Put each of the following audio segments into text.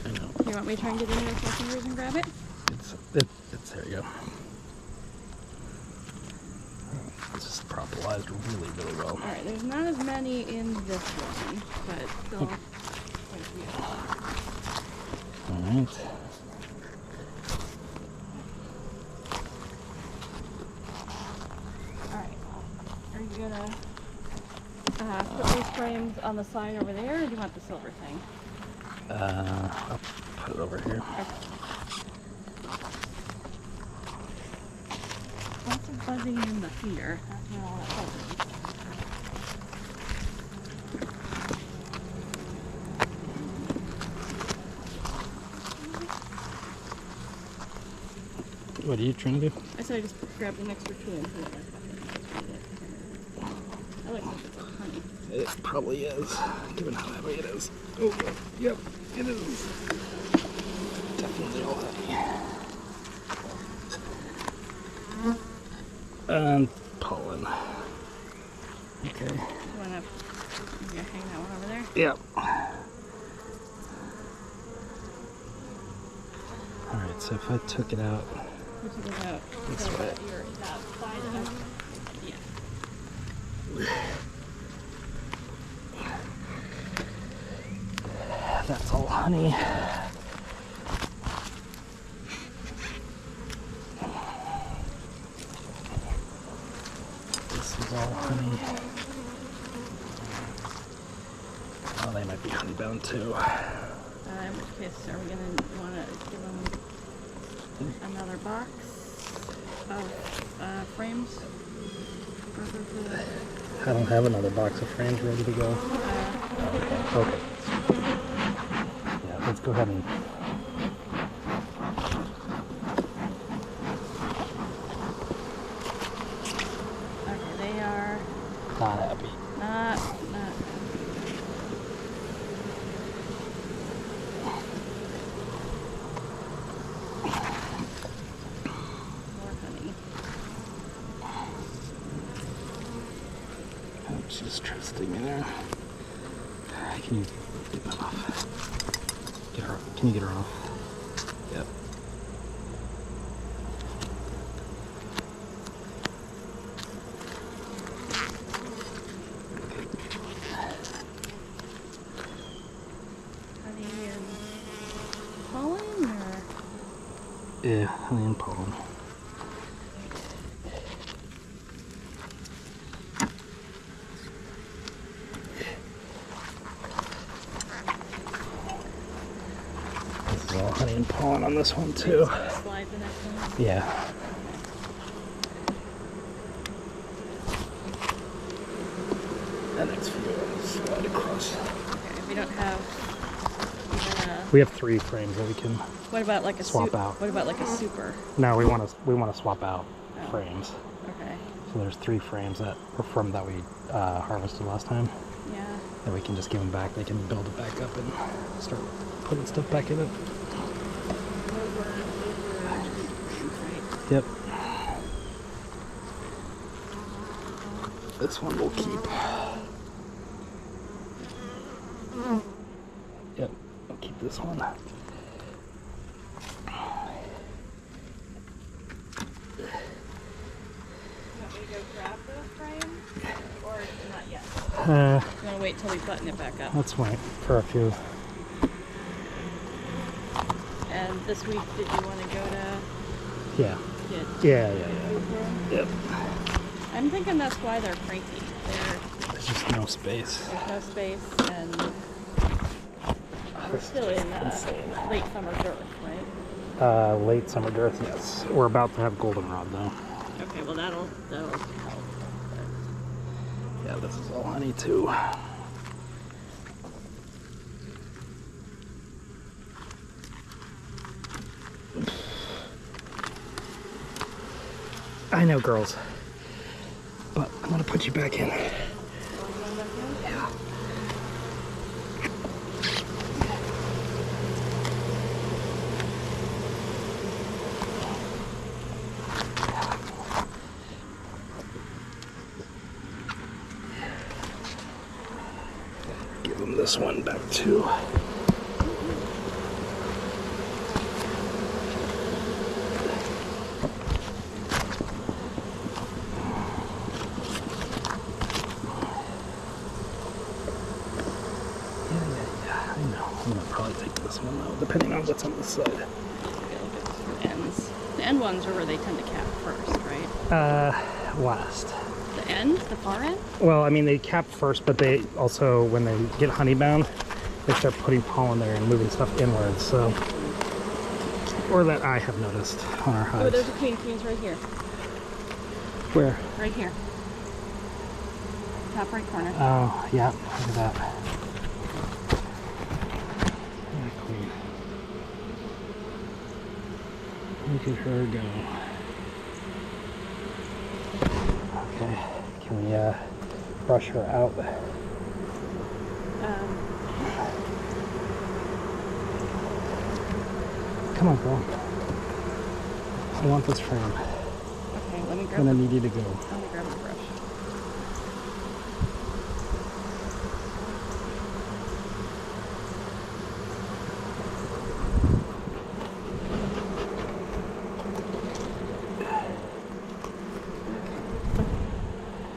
I know. You want me to try and get in there with my fingers and grab it? It's there you go. It's just propolized really, really well. Alright, there's not as many in this one, but still quite a few. Alright. Alright, are you gonna put these frames on the side over there, or do you want the silver thing? I'll put it over here. Okay. Lots of buzzing in the feeder. That's not all that buzzing. What are you trying to do? I said I just grabbed an extra tool and put it in my pocket. I like that it's honey. It probably is, given how heavy it is. Oh, yep, it is. Definitely all heavy. And pollen. Okay. You wanna hang that one over there? Yep. Alright, so if I took it out. You took it out. This So way. that side of yeah. That's all honey. This is all honey. Oh, they might be honey bound too. In which case, are we going to want to give them another box of frames? I don't have another box of frames ready to go. Okay. Yeah, let's go ahead and. Okay, they are Not happy. not. More honey. Oh, she's trusting me there. Can you get that off? Get her. Can you get her off? Yep. Honey and pollen, or? Yeah, honey and pollen. This is all honey and pollen on this one too. Slide the next one. Yeah. The next few will slide across. Okay, we don't have even a. We have 3 frames that we can. What about like a swap out. What about like a super? No, we want to swap out Oh. frames. Okay. So there's 3 frames that were from that we harvested last time. Yeah. That we can just give them back. They can build it back up and start putting stuff back in it. Yep. This one we'll keep. Yep, I'll keep this one. You want me to go grab those frames? Or not yet? You want to wait till we button it back up? Let's wait for a few. And this week, did you want to go to Yeah. get Yeah. food for 'em? Yep. I'm thinking that's why they're cranky. There's just no space. There's no space, and we're still in late summer dearth, right? Late summer dearth, yes. We're about to have goldenrod though. Okay, well that'll help. Yeah, this is all honey too. I know, girls, but I'm gonna put you back in. Yeah. Give them this one back too. I know. I'm gonna probably take this one though, depending on what's on this side. Okay, look at the ends. The end ones are where they tend to cap first, right? Last. The end? The far end? Well, I mean, they cap first, but they also, when they get honeybound, they start putting pollen there and moving stuff inwards, so. Or that I have noticed on our hives. Oh, there's a queen. Queen's right here. Where? Right here. Top right corner. Oh, yeah, look at that. Yeah, queen. Look at her go. Okay, can we brush her out? Come on, girl. I want this frame. Okay, let me grab. I'm gonna need you to go. Let me grab the brush.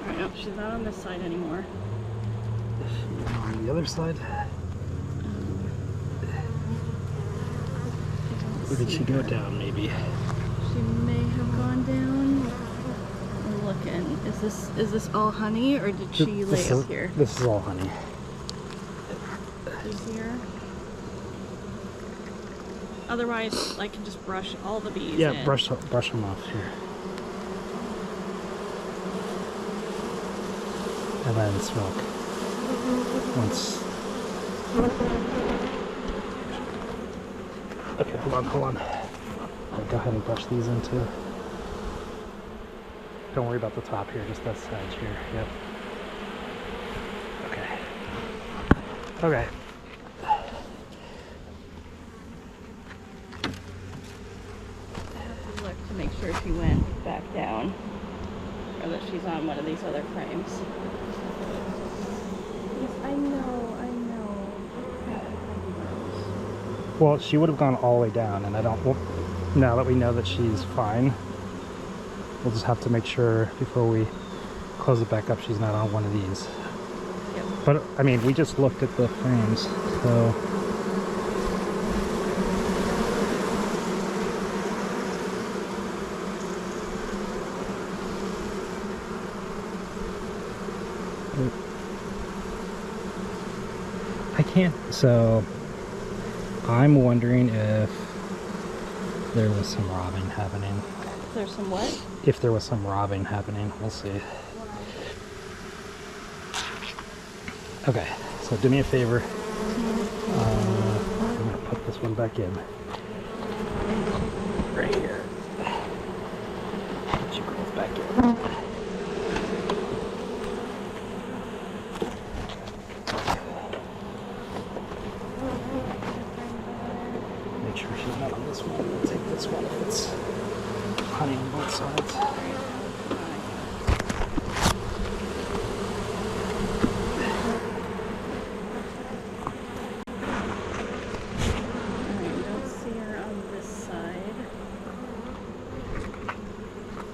Alright, nope, she's not on this side anymore. Is she on the other side? Or did she go down, maybe? She may have gone down. I'm looking. Is this all honey, or did she lay up here? This is all honey. You see her? Otherwise, I can just brush all the bees. Yeah, in. brush them off here. And then smoke. Once. Okay, hold on. I'll go ahead and brush these in too. Don't worry about the top here, just that side here. Yep. Okay. Okay. I have to look to make sure she went back down, or that she's on one of these other frames. Yes, I know. Well, she would have gone all the way down, and I don't. Well, now that we know that she's fine, we'll just have to make sure before we close it back up she's not on one of these. Yep. But I mean, we just looked at the frames, so. I can't. So. I'm wondering if there was some robbing happening. There's some what? If there was some robbing happening, we'll see. Okay, so do me a favor. I'm gonna put this one back in. Right here. Put you girls back in. Honey on both sides. Alright, don't see her on this side.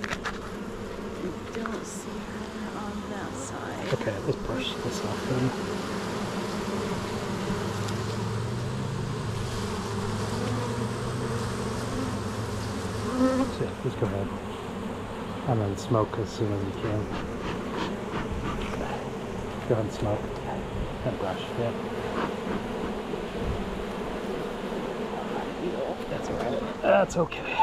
I don't see her on that side. Okay, let's brush this off then. So yeah, just go ahead. And then smoke as soon as you can. Go ahead and smoke. And brush, yeah. That's alright. That's okay.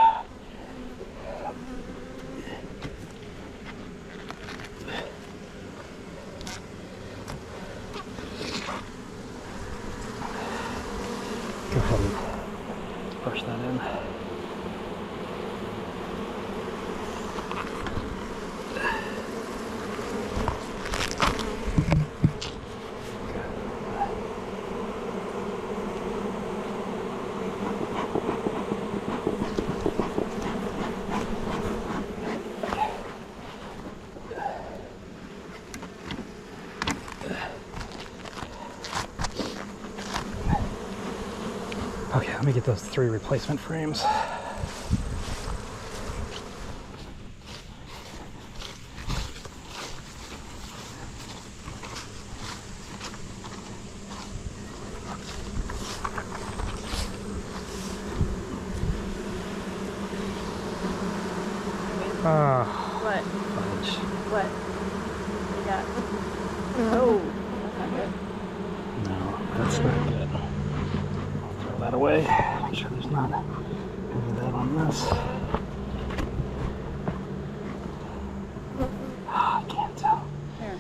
Go ahead and brush that in. Okay, let me get those 3 replacement frames. What? fudge. What? You got? Oh, that's not good. No, that's not good. I'll throw that away. Make sure there's not any of that on this. I can't tell. Here.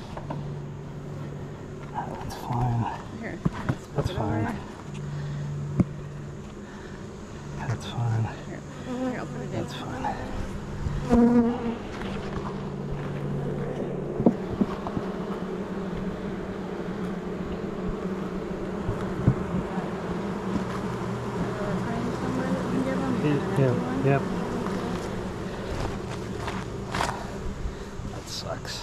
That's fine. Here. That's fine. That's fine. Here, I'll put it in. That's fine. Yep. That sucks.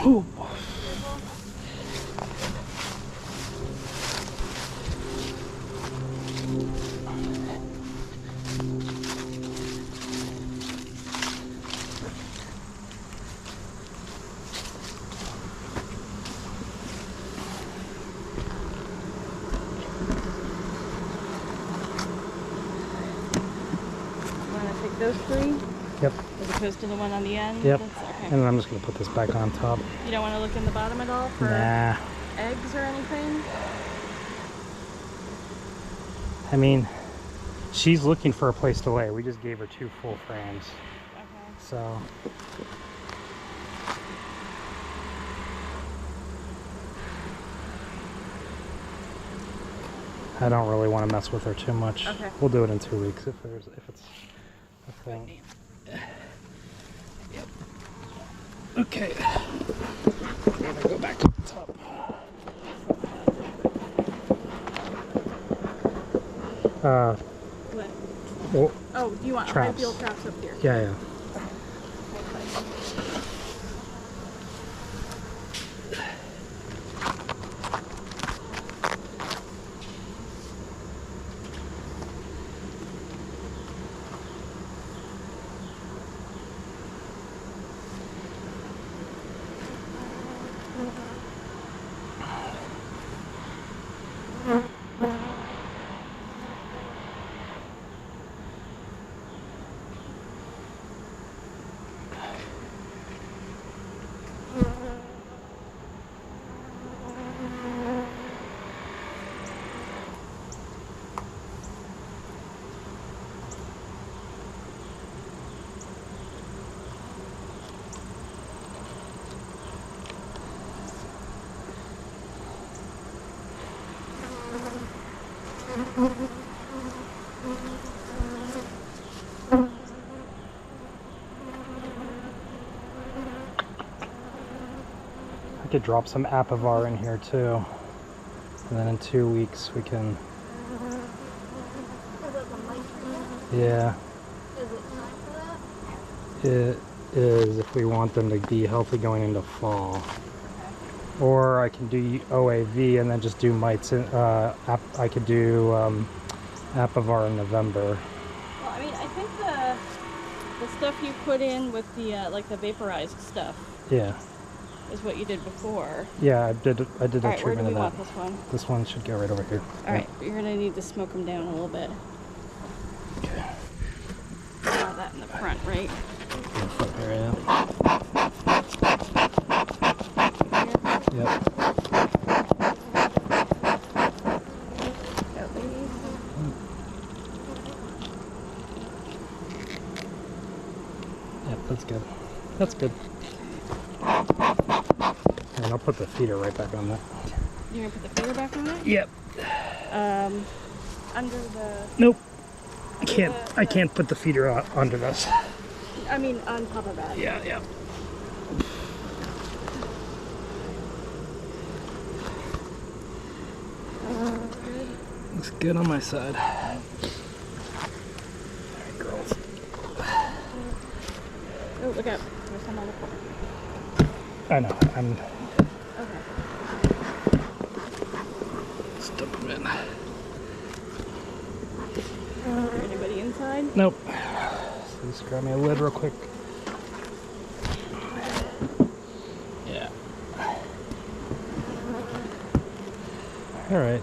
Ooh. Those three? Yep. As opposed to the one on the end? Yep. That's okay. And then I'm just going to put this back on top. You don't want to look in the bottom at all for Nah. eggs or anything? I mean, she's looking for a place to lay. We just gave her 2 full frames. Okay. So. I don't really want to mess with her too much. Okay. We'll do it in 2 weeks if it's a thing. Yep. Okay. I'm gonna go back to the top. What? Well, Oh, do you want traps. high field traps up here? Yeah. I could drop some Apiary in here too. And then in 2 weeks we can. Yeah. Is it time for that? It is if we want them to be healthy going into fall. Okay. Or I can do OAV and then just do mites. I could do Apiary in November. Well, I mean, I think the stuff you put in with the like the vaporized stuff Yeah. is what you did before. Yeah, I did a All right, where do treatment we of want that. this one? This one should go right over here. All right, you're gonna need to smoke them down a little bit. Okay. That in the front, right? Here, yeah. Yep. Got these. Yep, that's good. That's good. And I'll put the feeder right back on that. You're gonna put the feeder back on it? Yep. Under the. Nope. I can't put the feeder under this. I mean, on top of that. Yeah, yeah. Looks good on my side. Alright, girls. Oh, look out. There's some on the corner. I know, I'm Okay. just dump them in. Is there anybody inside? Nope. So just grab me a lid real quick. Yeah. Alright.